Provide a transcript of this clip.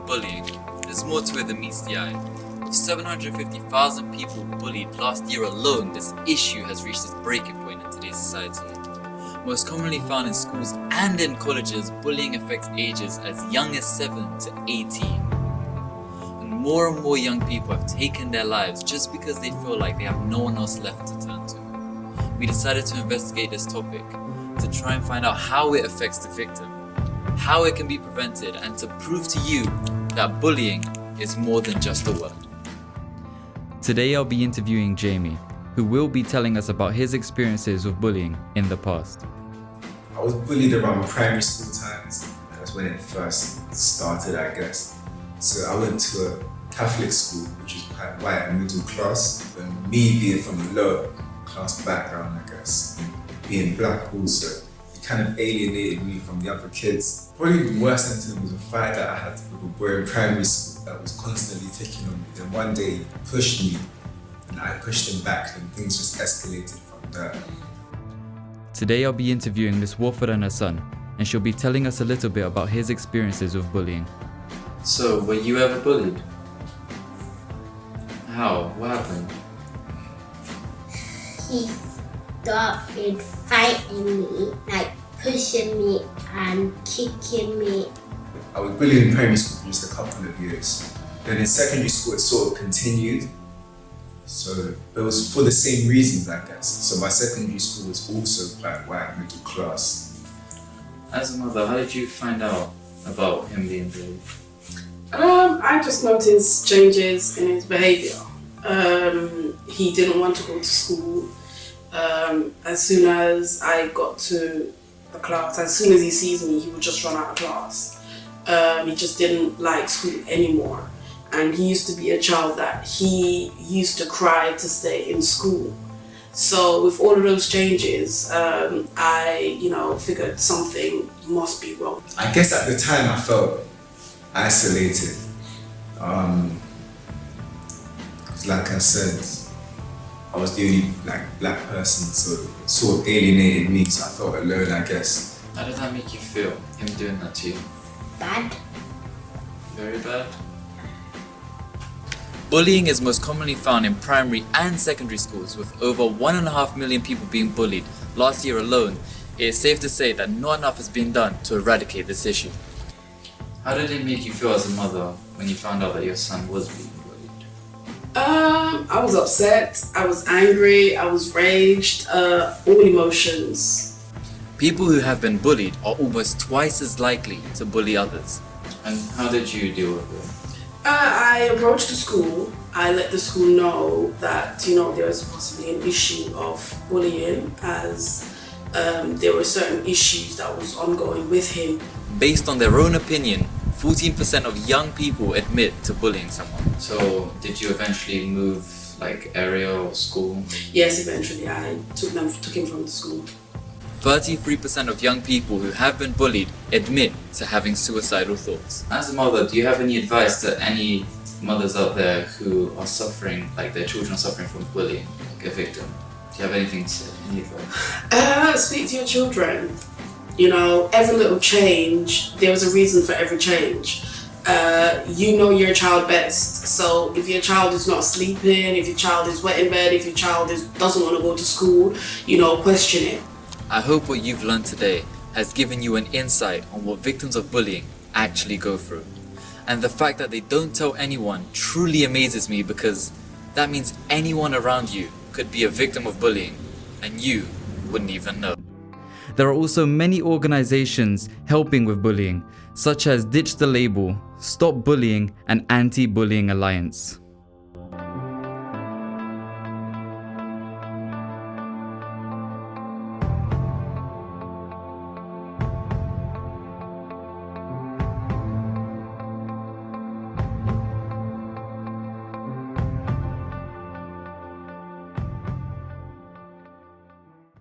Bullying. There's more to it than meets the eye. With 750,000 people bullied last year alone, this issue has reached its breaking point in today's society. Most commonly found in schools and in colleges, bullying affects ages as young as 7 to 18. And more young people have taken their lives just because they feel like they have no one else left to turn to. We decided to investigate this topic to try and find out how it affects the victim, how it can be prevented, and to prove to you that bullying is more than just a word. Today I'll be interviewing Jamie, who will be telling us about his experiences with bullying in the past. I was bullied around primary school times. That's when it first started, I guess. So I went to a Catholic school, which is quite white and middle class. And me being from a lower class background, I guess, and being black also, it kind of alienated me from the other kids. Probably the worst incident was a fight that I had with a boy in primary school that was constantly picking on me. Then one day he pushed me and I pushed him back, and things just escalated from there. Today I'll be interviewing Miss Warford and her son, and she'll be telling us a little bit about his experiences with bullying. So, were you ever bullied? How? What happened? He started fighting me, like pushing me and kicking me. I was bullied in primary school for just a couple of years. Then in secondary school it sort of continued. So it was for the same reasons, I guess. So my secondary school was also quite white, middle class. As a mother, how did you find out about him being bullied? I just noticed changes in his behaviour. He didn't want to go to school. As soon as I got to the class, as soon as he sees me, he would just run out of class. He just didn't like school anymore. And he used to be a child that he used to cry to stay in school. So with all of those changes, I, figured something must be wrong. I guess at the time I felt isolated. 'Cause like I said, I was the only black person, so it sort of alienated me, so I felt alone, I guess. How did that make you feel, him doing that to you? Bad. Very bad? Bullying is most commonly found in primary and secondary schools, with over 1.5 million people being bullied last year alone. It is safe to say that not enough has been done to eradicate this issue. How did it make you feel as a mother when you found out that your son was being bullied? I was upset, I was angry, I was raged, all emotions. People who have been bullied are almost twice as likely to bully others. And how did you deal with it? I approached the school. I let the school know that there was possibly an issue of bullying, as there were certain issues that was ongoing with him. Based on their own opinion, 14% of young people admit to bullying someone. So did you eventually move area or school? Yes, eventually I took him from the school. 33% of young people who have been bullied admit to having suicidal thoughts. As a mother, do you have any advice to any mothers out there who are suffering, their children are suffering from bullying, a victim? Do you have anything to say? Any advice? Speak to your children. Every little change, there's a reason for every change. You know your child best. So if your child is not sleeping, if your child is wet in bed, if your child doesn't want to go to school, question it. I hope what you've learned today has given you an insight on what victims of bullying actually go through. And the fact that they don't tell anyone truly amazes me, because that means anyone around you could be a victim of bullying and you wouldn't even know. There are also many organizations helping with bullying, such as Ditch the Label, Stop Bullying, and Anti-Bullying Alliance.